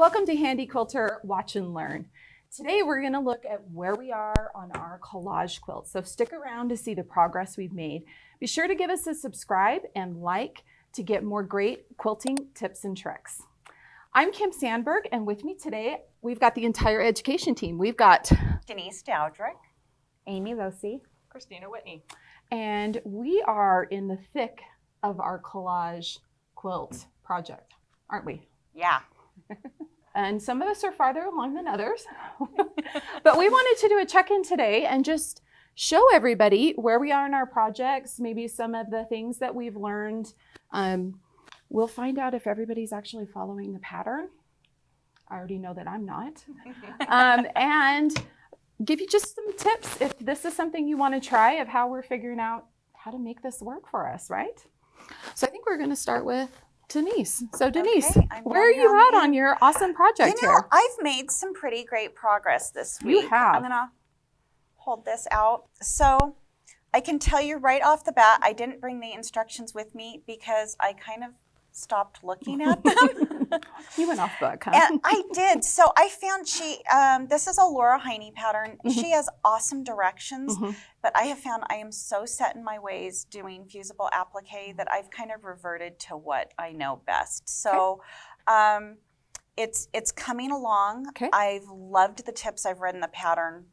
Welcome to Handi Quilter Watch and Learn. Today we're going to look at where we are on our collage quilt. So stick around to see the progress we've made. Be sure to give us a subscribe and like to get more great quilting tips and tricks. I'm Kim Sandberg, and with me today we've got the entire education team. We've got Denise Dowdrick, Amy Losi, Christina Whitney. And we are in the thick of our collage quilt project, aren't we? Yeah. And some of us are farther along than others. But we wanted to do a check-in today and just show everybody where we are in our projects, maybe some of the things that we've learned. We'll find out if everybody's actually following the pattern. I already know that I'm not. And give you just some tips if this is something you want to try of how we're figuring out how to make this work for us, right? So I think we're going to start with Denise. So Denise, Okay, where are you at on your awesome project here? I've made some pretty great progress this week. You have. I'm gonna hold this out. So I can tell you right off the bat, I didn't bring the instructions with me because I kind of stopped looking at them. You went off book, huh? And I did. So I found this is a Laura Heine pattern. She has awesome directions, but I have found I am so set in my ways doing fusible applique that I've kind of reverted to what I know best. So it's coming along. Okay. I've loved the tips I've read in the pattern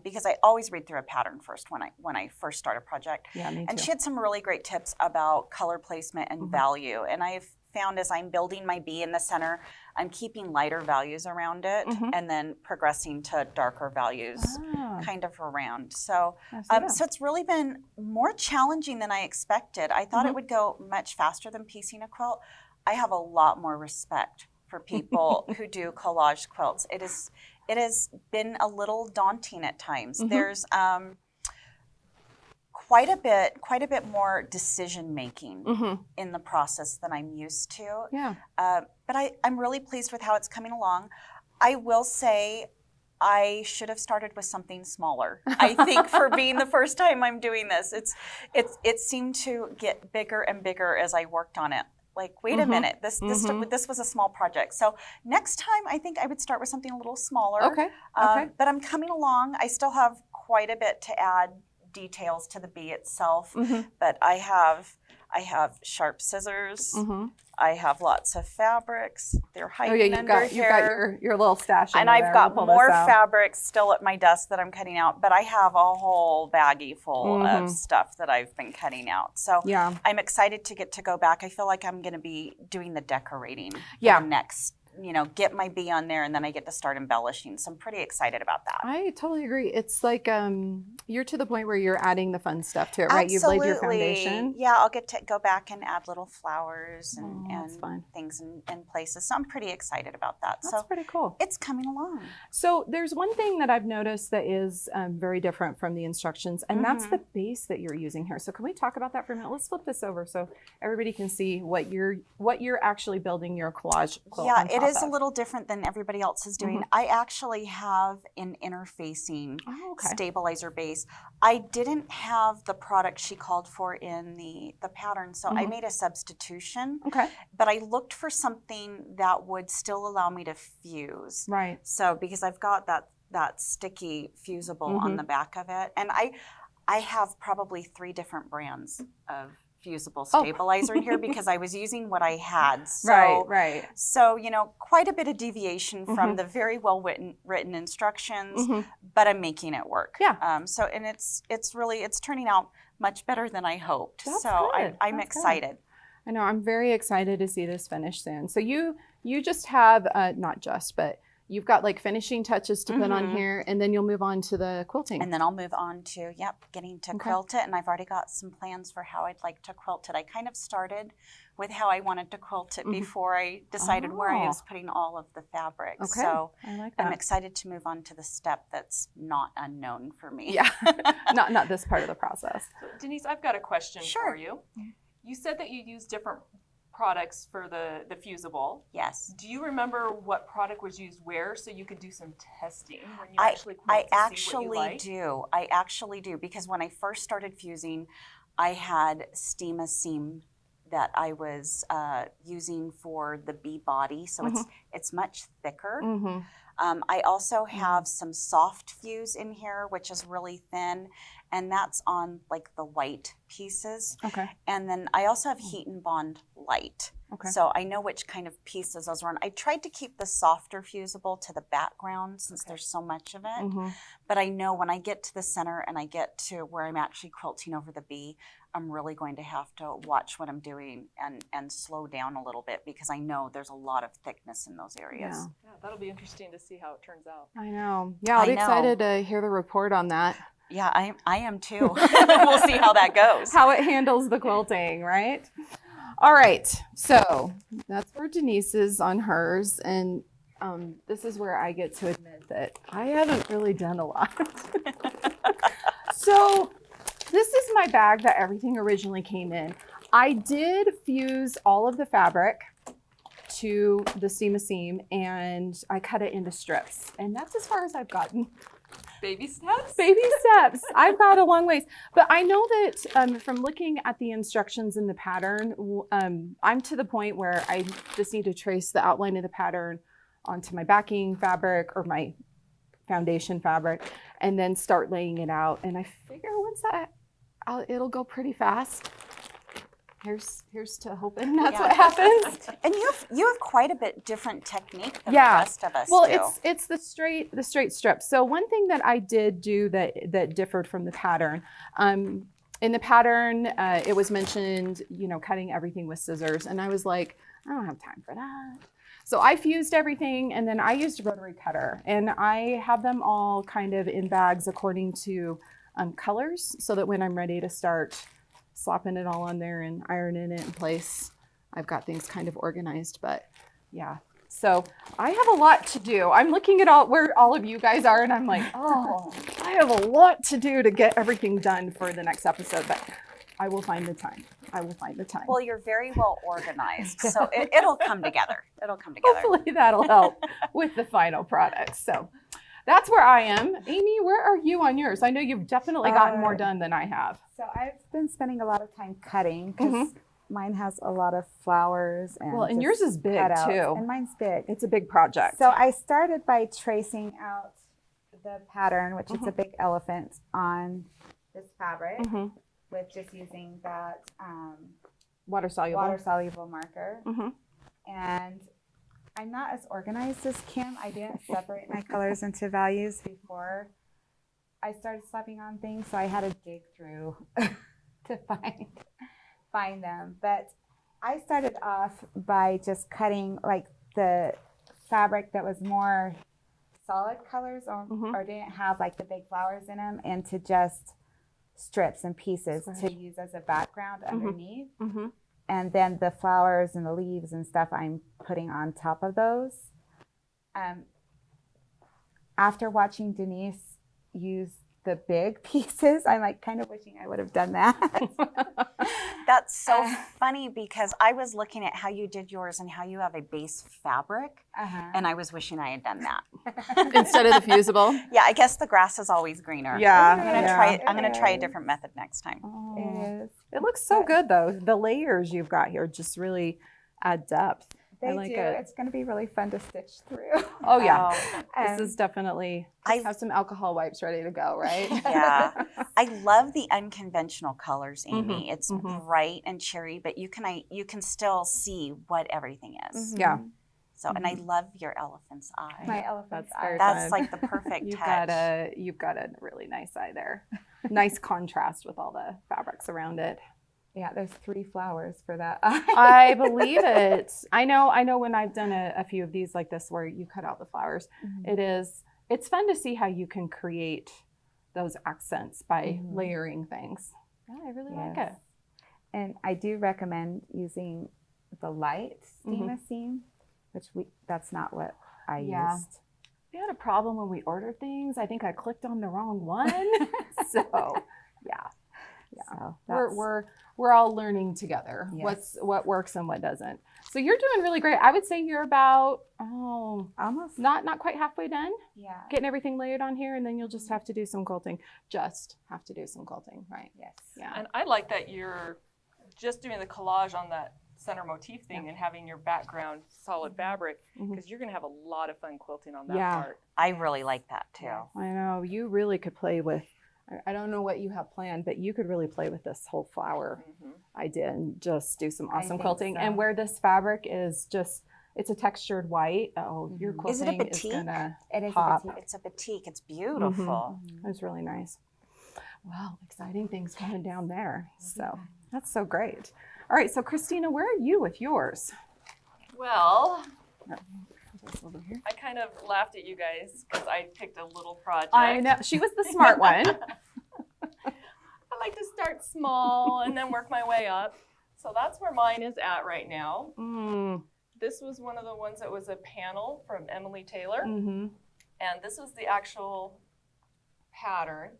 because I always read through a pattern first when I first start a project. Yeah, me too. And she had some really great tips about color placement and value. And I've found as I'm building my bee in the center, I'm keeping lighter values around it and then progressing to darker values kind of around. So, so it's really been more challenging than I expected. I thought it would go much faster than piecing a quilt. I have a lot more respect for people who do collage quilts. It has been a little daunting at times. There's quite a bit more decision making in the process than I'm used to. Yeah. But I'm really pleased with how it's coming along. I will say I should have started with something smaller. I think for being the first time I'm doing this, it seemed to get bigger and bigger as I worked on it. Like, wait a minute, this was a small project. So next time, I think I would start with something a little smaller. Okay. But I'm coming along. I still have quite a bit to add details to the bee itself. But I have sharp scissors. I have lots of fabrics. They're hiding under here. You've got your little stash. And I've got more fabrics still at my desk that I'm cutting out, but I have a whole baggie full of stuff that I've been cutting out. So I'm excited to get to go back. I feel like I'm going to be doing the decorating next. Get my bee on there, and then I get to start embellishing. So I'm pretty excited about that. I totally agree. It's like you're to the point where you're adding the fun stuff to it, right? You've laid your foundation. Yeah, I'll get to go back and add little flowers and things in places. So I'm pretty excited about that. That's pretty cool. It's coming along. So there's one thing that I've noticed that is very different from the instructions, and that's the base that you're using here. So can we talk about that for a minute? Let's flip this over so everybody can see what you're actually building your collage quilt on top it is a little different than everybody else is doing. I actually have an interfacing stabilizer base. I didn't have the product she called for in the pattern, so I made a substitution. Okay. But I looked for something that would still allow me to fuse. Right. So because I've got that sticky fusible on the back of it, and I have probably 3 different brands of fusible stabilizer in here because I was using what I had. So, right. So, quite a bit of deviation from the very well written instructions, but I'm making it work. Yeah. And it's turning out much better than I hoped. That's so good. I'm excited. I know, I'm very excited to see this finish soon. So you just have, but you've got like finishing touches to put on here, and then you'll move on to the quilting. And then I'll move on to, getting to quilt it. And I've already got some plans for how I'd like to quilt it. I kind of started with how I wanted to quilt it before I decided where I was putting all of the fabric. Okay. So I like that. I'm excited to move on to the step that's not unknown for me. Yeah, not this part of the process. So, Denise, I've got a question for you. You said that you use different products for the fusible. Yes. Do you remember what product was used where so you could do some testing when you actually quilt I to see what you like? do. I actually do, because when I first started fusing, I had Steam a seam that I was using for the bee body, so it's much thicker. I also have some soft fuse in here, which is really thin, and that's on like the white pieces. Okay. And then I also have heat and bond light. Okay. So I know which kind of pieces those were on. I tried to keep the softer fusible to the background since there's so much of it. But I know when I get to the center and I get to where I'm actually quilting over the bee, I'm really going to have to watch what I'm doing and slow down a little bit, because I know there's a lot of thickness in those areas. Yeah, that'll be interesting to see how it turns out. I know. Yeah, I'll be excited to hear the report on that. Yeah, I am too. We'll see how that goes. How it handles the quilting, right? All right, so that's for Denise's on hers, and this is where I get to admit that I haven't really done a lot. So this is my bag that everything originally came in. I did fuse all of the fabric to the seam, and I cut it into strips, and that's as far as I've gotten. Baby steps? Baby steps. I've got a long ways. But I know that from looking at the instructions in the pattern, I'm to the point where I just need to trace the outline of the pattern onto my backing fabric or my foundation fabric, and then start laying it out. And I figure once that, it'll go pretty fast. Here's to hoping that's what happens. And you have quite a bit different technique than the rest of us well, do. it's the straight strip. So one thing that I did do that differed from the pattern, in the pattern, it was mentioned, cutting everything with scissors, and I was like, I don't have time for that. So I fused everything, and then I used a rotary cutter, and I have them all kind of in bags according to colors, so that when I'm ready to start slopping it all on there and ironing it in place, I've got things kind of organized. But yeah, so I have a lot to do. I'm looking at where all of you guys are, and I'm like, oh, I have a lot to do to get everything done for the next episode, but I will find the time. Well, you're very well organized, so it'll come together. Hopefully that'll help with the final product. So that's where I am. Amy, where are you on yours? I know you've definitely gotten more done than I have. So I've been spending a lot of time cutting, because mine has a lot of flowers. And yours is big too. And mine's big. It's a big project. So I started by tracing out the pattern, which is a big elephant, on this fabric with just using that water soluble marker. And I'm not as organized as Kim. I didn't separate my colors into values before I started slapping on things, so I had to dig through to find them. But I started off by just cutting like the fabric that was more solid colors or didn't have like the big flowers in them, into just strips and pieces to use as a background underneath. And then the flowers and the leaves and stuff I'm putting on top of those. After watching Denise use the big pieces, I'm like kind of wishing I would have done that. That's so funny, because I was looking at how you did yours and how you have a base fabric, and I was wishing I had done that. Instead of the fusible? Yeah, I guess the grass is always greener. Yeah. I'm gonna try a different method next time. Oh. It is. It looks so good though. The layers you've got here just really add depth. They do. It's going to be really fun to stitch through. Oh yeah. This is definitely, I have some alcohol wipes ready to go, right? Yeah. I love the unconventional colors, Amy. It's bright and cheery, but you can still see what everything is. Yeah. So, and I love your elephant's eye. My elephant's eye. That's like the perfect touch. You've got a really nice eye there. Nice contrast with all the fabrics around it. Yeah, there's 3 flowers for that eye. I believe it. I know when I've done a few of these like this where you cut out the flowers, it's fun to see how you can create those accents by layering things. Yeah, I really like it. And I do recommend using the light seam, which that's not what I used. We had a problem when we ordered things. I think I clicked on the wrong one. So So we're all learning together what works and what doesn't. So you're doing really great. I would say you're about almost not quite halfway done. Yeah. Getting everything layered on here, and then you'll just have to do some quilting. Right? Yes. Yeah. And I like that you're just doing the collage on that center motif thing and having your background solid fabric, because you're going to have a lot of fun quilting on that part. I really like that too. I know, you really could play with, I don't know what you have planned, but you could really play with this whole flower idea and just do some awesome think quilting. so. And where this fabric is just, it's a textured white. Oh, your Is it a quilting is batik? gonna It is pop. a batik. It's a batik. It's beautiful. It's really nice. Wow, exciting things coming down there. So that's so great. All right, so Christina, where are you with yours? Well, This over here. I kind of laughed at you guys because I picked a little project. I know, she was the smart one. I like to start small and then work my way up. So that's where mine is at right now. This was one of the ones that was a panel from Emily Taylor. And this was the actual pattern.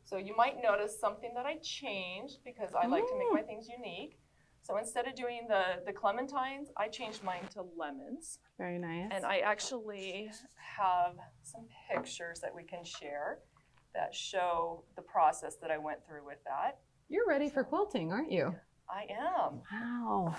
So you might notice something that I changed because I like to make my things unique. So instead of doing the clementines, I changed mine to lemons. Very nice. And I actually have some pictures that we can share that show the process that I went through with that. You're ready for quilting, aren't you? I am. Wow.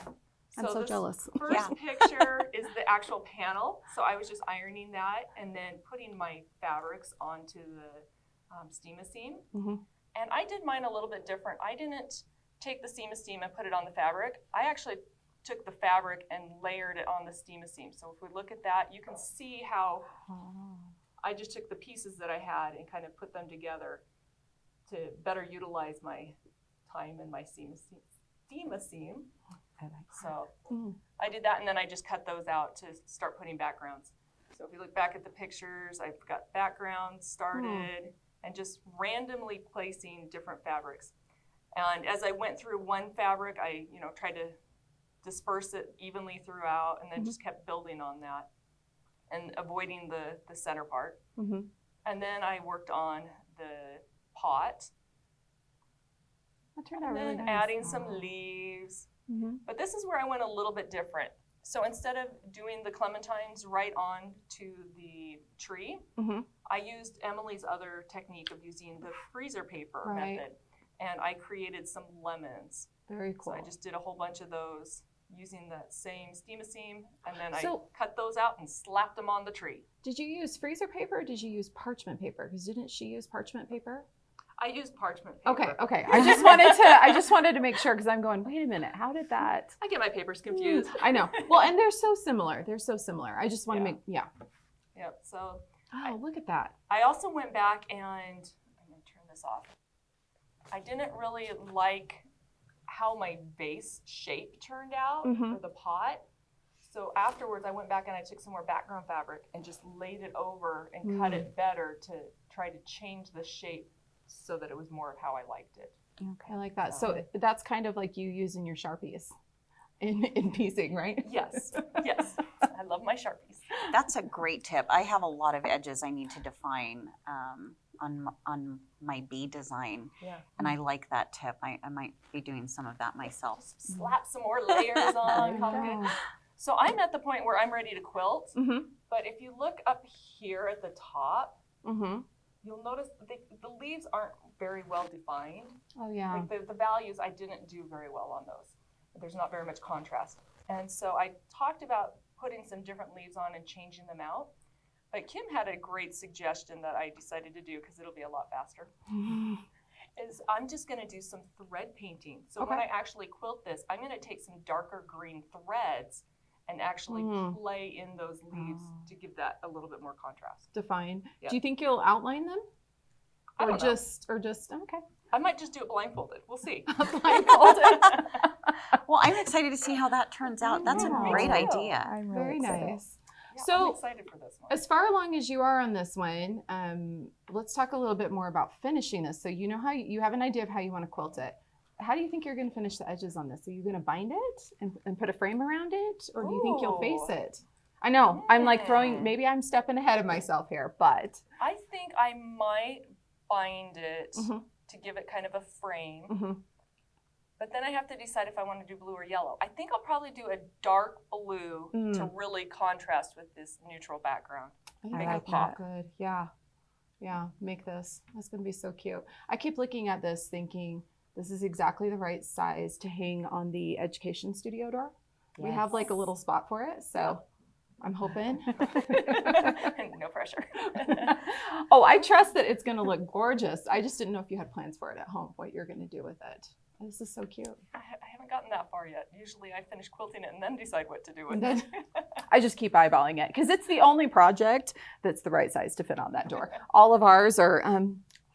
I'm so this jealous. First picture is the actual panel. So I was just ironing that and then putting my fabrics onto the steam-a-seam. And I did mine a little bit different. I didn't take the steam-a-seam and put it on the fabric. I actually took the fabric and layered it on the steam-a-seam. So if we look at that, you can see how I just took the pieces that I had and kind of put them together to better utilize my time and my steam-a-seam. So I did that, and then I just cut those out to start putting backgrounds. So if you look back at the pictures, I've got backgrounds started and just randomly placing different fabrics. And as I went through one fabric, I tried to disperse it evenly throughout, and then just kept building on that and avoiding the center part. And then I worked on the pot. That turned out And really then nice. adding some leaves. But this is where I went a little bit different. So instead of doing the clementines right on to the tree, I used Emily's other technique of using the freezer paper method. And I created some lemons. Very cool. So I just did a whole bunch of those using that same steam-a-seam, and then So- I cut those out and slapped them on the tree. Did you use freezer paper or did you use parchment paper? Because didn't she use parchment paper? I used parchment paper. Okay. I just wanted to make sure because I'm going, wait a minute, how did that? I get my papers confused. I know. Well, and they're so similar. I just want to make, Yep, so Oh, look at that. I also went back and, I'm gonna turn this off. I didn't really like how my base shape turned out for the pot. So afterwards I went back and I took some more background fabric and just laid it over and cut it better to try to change the shape so that it was more of how I liked it. I like that. So that's kind of like you using your Sharpies in piecing, right? Yes, yes. I love my Sharpies. That's a great tip. I have a lot of edges I need to define on my bee design. Yeah. And I like that tip. I might be doing some of that myself. Slap some more layers on. How good. So I'm at the point where I'm ready to quilt. But if you look up here at the top, you'll notice the leaves aren't very well defined. Oh, yeah. Like the values, I didn't do very well on those. There's not very much contrast. And so I talked about putting some different leaves on and changing them out. But Kim had a great suggestion that I decided to do because it'll be a lot faster. Is I'm just going to do some thread painting. So when I actually quilt this, I'm going to take some darker green threads and actually play in those leaves to give that a little bit more contrast. Define. Yeah. Do you think you'll outline them? I Or don't know. just okay. I might just do it blindfolded. We'll see. Blindfolded. Well, I'm excited to see how that turns out. That's a Yeah. great Me too. idea. I'm Very really excited. nice. Yeah, So- I'm excited for this one. As far along as you are on this one, let's talk a little bit more about finishing this. So you know how you have an idea of how you want to quilt it. How do you think you're going to finish the edges on this? Are you going to bind it and put a frame around it? Or do you think you'll face Ooh. it? I know, I'm like Yeah. maybe I'm stepping ahead of myself here, but. I think I might bind it to give it kind of a frame. But then I have to decide if I want to do blue or yellow. I think I'll probably do a dark blue to really contrast with this neutral background. I Make it like pop. that. Good. Yeah. Yeah. Make this. That's going to be so cute. I keep looking at this thinking, this is exactly the right size to hang on the education studio door. We have like a little spot for it, so I'm hoping. No pressure. Oh, I trust that it's going to look gorgeous. I just didn't know if you had plans for it at home, what you're going to do with it. This is so cute. I haven't gotten that far yet. Usually I finish quilting it and then decide what to do with And it. I just keep eyeballing it because it's the only project that's the right size to fit on that door. All of ours are a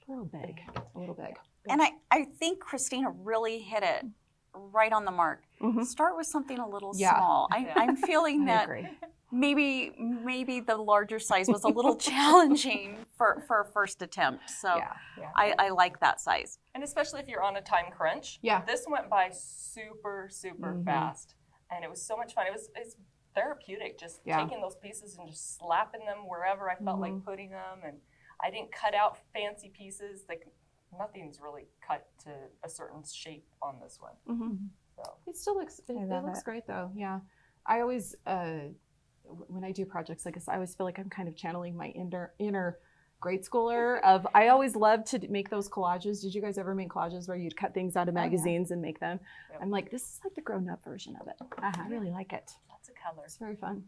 little big, a little big. And I think Christina really hit it right on the mark. Mhm. Start with something a little Yeah. small. I'm feeling I that agree. maybe the larger size was a little challenging for a first attempt. So Yeah. I like that size. And especially if you're on a time crunch. Yeah. This went by super Mhm. fast. And it was so much fun. It's therapeutic just Yeah. taking those pieces and just slapping them wherever I felt like putting them. And I didn't cut out fancy pieces. Like nothing's really cut to a certain shape on this one. Mhm. So It still looks, it love looks it. great though. Yeah. I always, when I do projects like this, I always feel like I'm kind of channeling my inner grade schooler of, I always love to make those collages. Did you guys ever make collages where you'd cut things out of yeah. magazines and make them? Yep. I'm like, this is like the grown up version of it. I really like it. lots of colors. It's very fun.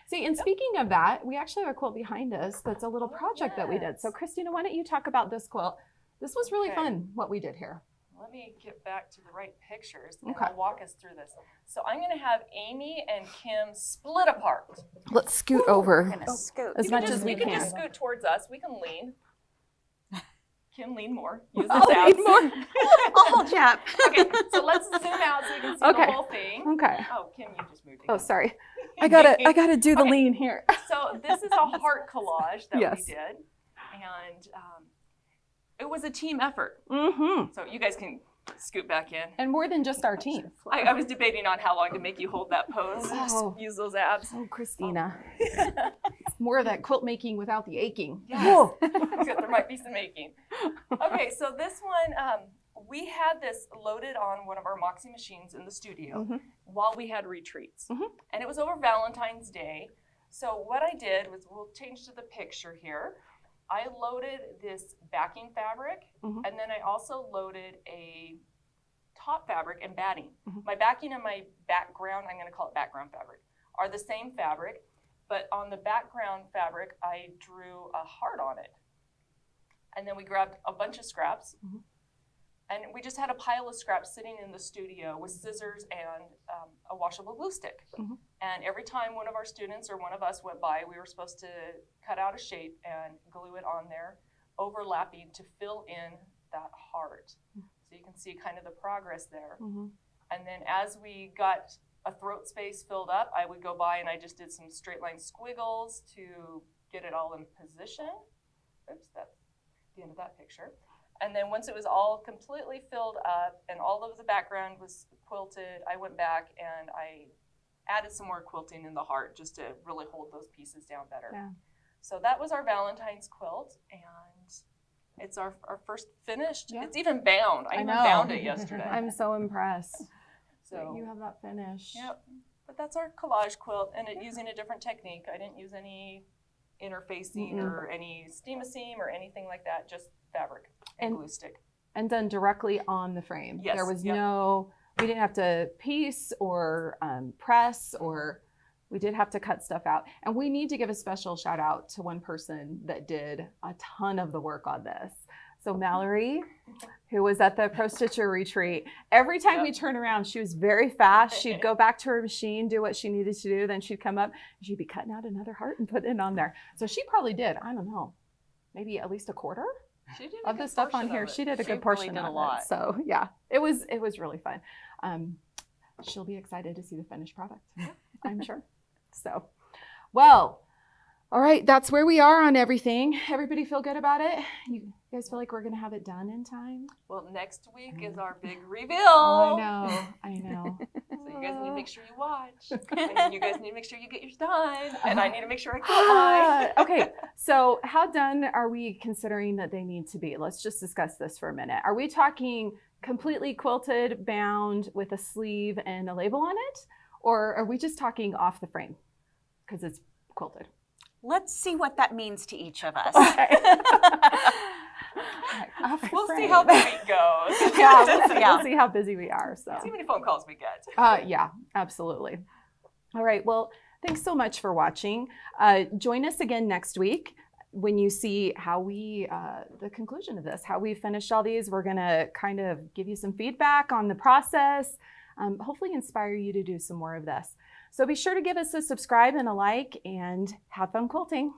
See, and speaking of that, we actually have a quilt behind us that's a little Oh, project that we did. yes. So Christina, why don't you talk about this quilt? This was really Okay. fun, what we did here. Let me get back to the right pictures and Okay. I'll walk us through this. So I'm going to have Amy and Kim split apart. Let's scoot over I'm gonna scoot. as You can much just- as we you can can. just scoot towards us. We can lean. Kim, lean more. Use I'll those abs. lean more. I'll hold you up. Okay, so let's zoom out so you can see Okay. the whole thing. Okay. Oh, Kim, you just moved. Oh, again. sorry. I gotta do the Okay. lean here. So this is a heart collage that Yes. we did, and it was a team effort. Mm-hmm. So you guys can scoot back in. And more than just our team. I was debating on how long to make you hold that pose. Oh. Use those abs. Oh, Christina. More of that quilt making without the aching. Yes. Whoa. Except there might be some aching. Okay, so this one, we had this loaded on one of our Moxie machines in the studio Mhm. while we had retreats. Mhm. And it was over Valentine's Day. So what I did was, we'll change to the picture here. I loaded this backing fabric, Mhm. and then I also loaded a top fabric and batting. Mhm. My backing and my background, I'm gonna call it background fabric, are the same fabric, but on the background fabric, I drew a heart on it. And then we grabbed a bunch of scraps, Mhm. and we just had a pile of scraps sitting in the studio with scissors and a washable glue stick. Mhm. And every time one of our students or one of us went by, we were supposed to cut out a shape and glue it on there, overlapping to fill in that heart. So you can see kind of the progress there. Mhm. And then as we got a throat space filled up, I would go by and I just did some straight line squiggles to get it all in position. Oops, that's the end of that picture. And then once it was all completely filled up and all of the background was quilted, I went back and I added some more quilting in the heart just to really hold those pieces down better. Yeah. So that was our Valentine's quilt, and it's our first finished. Yeah. It's even bound. I even know. bound it yesterday. I'm so impressed that So you have that finish. yep. But that's our collage quilt, and it using a different technique. I didn't use any interfacing or any steam seam or anything like that, just fabric and glue stick. And done directly on the frame. Yes, There was yep. we didn't have to piece or press, or we did have to cut stuff out. And we need to give a special shout out to one person that did a ton of the work on this. So Mallory, who was at the Pro Stitcher retreat, every time we Yep. turn around, she was very fast. She'd go back to her machine, do what she needed to do. Then she'd come up and she'd be cutting out another heart and putting it on there. So she probably did, I don't know, maybe at least a quarter She did a of the good stuff on portion here. of it. She did a She good really portion did a of lot. it. So yeah, it was really fun. She'll be excited to see the finished product, I'm sure. So, well, all right, that's where we are on everything. Everybody feel good about it? You guys feel like we're gonna have it done in time? Well, next week is our big reveal. Oh, I know. So you guys need to make sure you watch. And then you guys need to make sure you get yours done. And I need to make sure I quilt mine. Okay, so how done are we considering that they need to be? Let's just discuss this for a minute. Are we talking completely quilted, bound with a sleeve and a label on it? Or are we just talking off the frame because it's quilted? Let's see what that means to each of us. We'll see how the week goes. Yeah, Yeah. we'll see how busy we are. So See how many phone calls we get. yeah, absolutely. All right. Well, thanks so much for watching. Join us again next week when you see how we, the conclusion of this, how we finished all these. We're going to kind of give you some feedback on the process, hopefully inspire you to do some more of this. So be sure to give us a subscribe and a like, and have fun quilting.